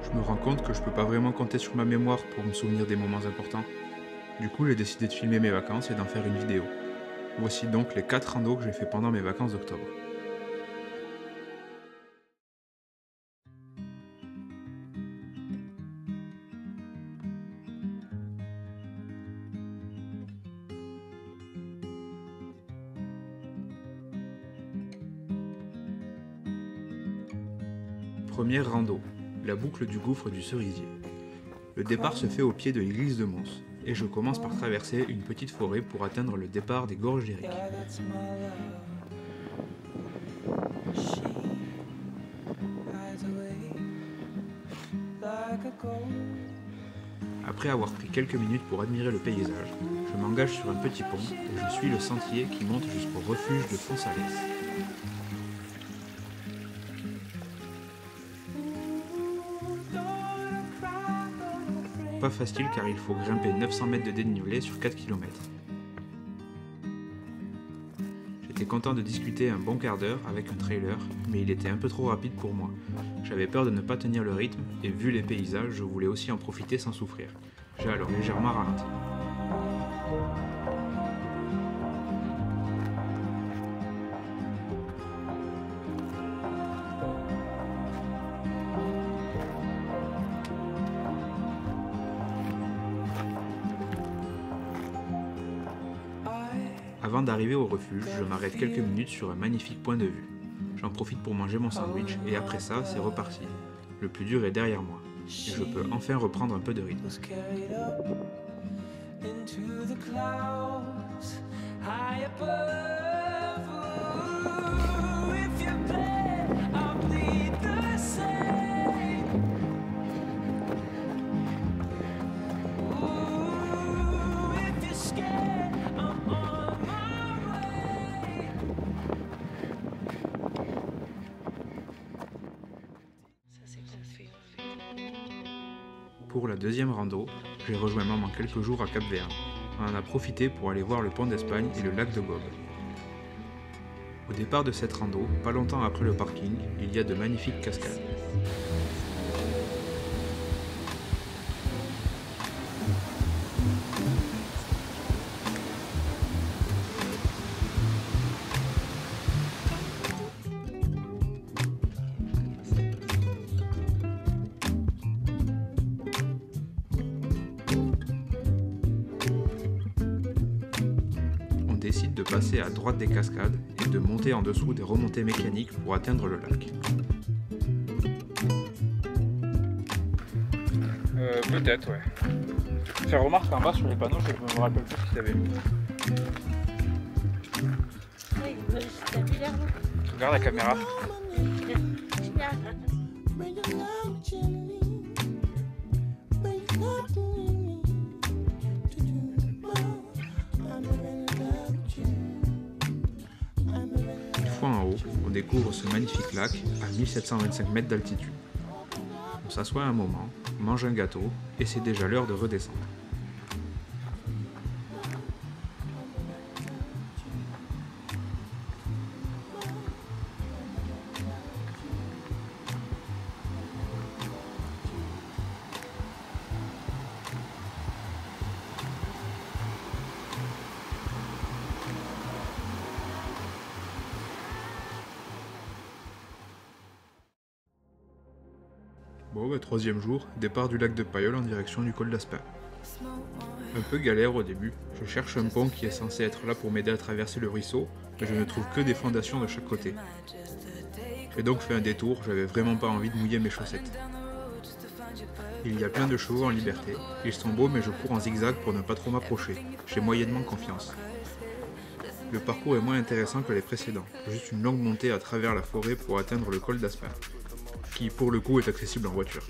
Je me rends compte que je peux pas vraiment compter sur ma mémoire pour me souvenir des moments importants. Du coup, j'ai décidé de filmer mes vacances et d'en faire une vidéo. Voici donc les 4 randos que j'ai fait pendant mes vacances d'octobre. Première rando, la boucle du gouffre du Cerisier. Le départ se fait au pied de l'église de Mons, et je commence par traverser une petite forêt pour atteindre le départ des gorges d'Éric. Après avoir pris quelques minutes pour admirer le paysage, je m'engage sur un petit pont et je suis le sentier qui monte jusqu'au refuge de Fonsales. Pas facile car il faut grimper 900 mètres de dénivelé sur 4 km. J'étais content de discuter un bon quart d'heure avec un trailer, mais il était un peu trop rapide pour moi. J'avais peur de ne pas tenir le rythme et vu les paysages, je voulais aussi en profiter sans souffrir. J'ai alors légèrement ralenti. Avant d'arriver au refuge, je m'arrête quelques minutes sur un magnifique point de vue. J'en profite pour manger mon sandwich et après ça, c'est reparti. Le plus dur est derrière moi et je peux enfin reprendre un peu de rythme. Pour la deuxième rando, j'ai rejoint maman quelques jours à Cap-Vert. On en a profité pour aller voir le pont d'Espagne et le lac de Gobes. Au départ de cette rando, pas longtemps après le parking, il y a de magnifiques cascades. Décide de passer à droite des cascades et de monter en dessous des remontées mécaniques pour atteindre le lac. Peut-être, ouais. J'ai remarqué en bas sur les panneaux, je me rappelle plus ce qu'ils avaient mis. Regarde la caméra. En haut, on découvre ce magnifique lac à 1725 mètres d'altitude. On s'assoit un moment, mange un gâteau et c'est déjà l'heure de redescendre. Bon, troisième jour, départ du lac de Pailleul en direction du col d'Aspin. Un peu galère au début, je cherche un pont qui est censé être là pour m'aider à traverser le ruisseau, mais je ne trouve que des fondations de chaque côté. J'ai donc fait un détour, j'avais vraiment pas envie de mouiller mes chaussettes. Il y a plein de chevaux en liberté, ils sont beaux mais je cours en zigzag pour ne pas trop m'approcher, j'ai moyennement confiance. Le parcours est moins intéressant que les précédents, juste une longue montée à travers la forêt pour atteindre le col d'Aspin, qui pour le coup est accessible en voiture.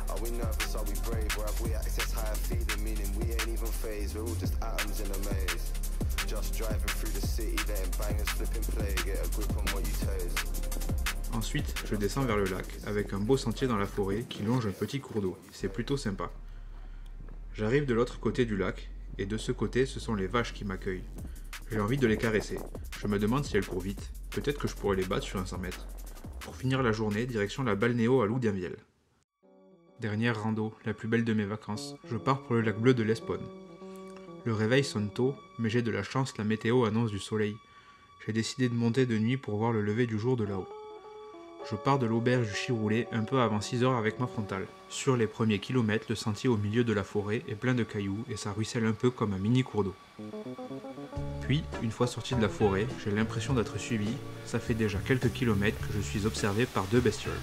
Are we nervous, are we brave, or have we accessed higher feeling, meaning we ain't even phased, we're all just atoms in a maze. Just driving through the city, letting bangers flipping play, get a grip on what you taste. Ensuite, je descends vers le lac, avec un beau sentier dans la forêt qui longe un petit cours d'eau. C'est plutôt sympa. J'arrive de l'autre côté du lac, et de ce côté, ce sont les vaches qui m'accueillent. J'ai envie de les caresser. Je me demande si elles courent vite. Peut-être que je pourrais les battre sur un 100 mètres. Pour finir la journée, direction la balnéo à Loudainvielle. Dernière rando, la plus belle de mes vacances. Je pars pour le lac bleu de l'Espone. Le réveil sonne tôt, mais j'ai de la chance, la météo annonce du soleil. J'ai décidé de monter de nuit pour voir le lever du jour de là-haut. Je pars de l'auberge du Chiroulet un peu avant 6 h avec ma frontale. Sur les premiers kilomètres, le sentier au milieu de la forêt est plein de cailloux et ça ruisselle un peu comme un mini cours d'eau. Puis, une fois sorti de la forêt, j'ai l'impression d'être suivi. Ça fait déjà quelques kilomètres que je suis observé par 2 bestioles.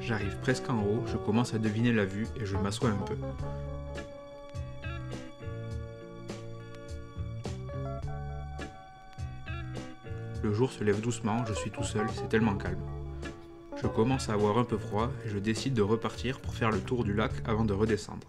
J'arrive presque en haut, je commence à deviner la vue et je m'assois un peu. Le jour se lève doucement, je suis tout seul, c'est tellement calme. Je commence à avoir un peu froid et je décide de repartir pour faire le tour du lac avant de redescendre.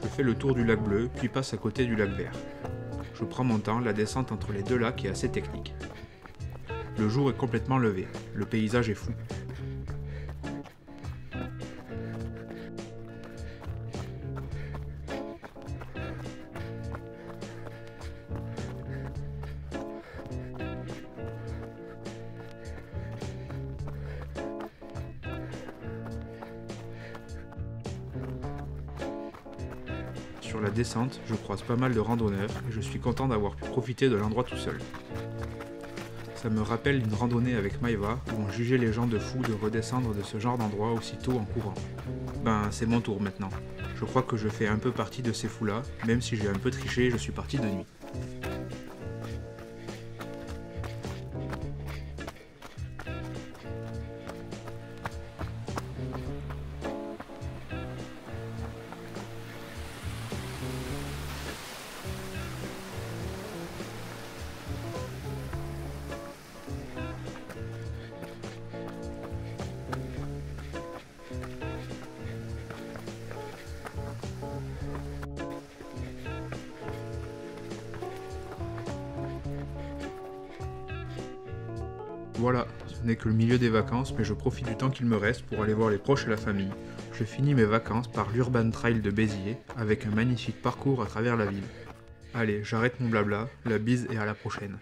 Je fais le tour du lac bleu, puis passe à côté du lac vert. Je prends mon temps, la descente entre les deux lacs est assez technique. Le jour est complètement levé, le paysage est fou. Sur la descente, je croise pas mal de randonneurs et je suis content d'avoir pu profiter de l'endroit tout seul. Ça me rappelle une randonnée avec Maïva où on jugeait les gens de fous de redescendre de ce genre d'endroit aussitôt en courant. Ben, c'est mon tour maintenant. Je crois que je fais un peu partie de ces fous-là, même si j'ai un peu triché, je suis parti de nuit. Voilà, ce n'est que le milieu des vacances, mais je profite du temps qu'il me reste pour aller voir les proches et la famille. Je finis mes vacances par l'Urban Trail de Béziers, avec un magnifique parcours à travers la ville. Allez, j'arrête mon blabla, la bise et à la prochaine.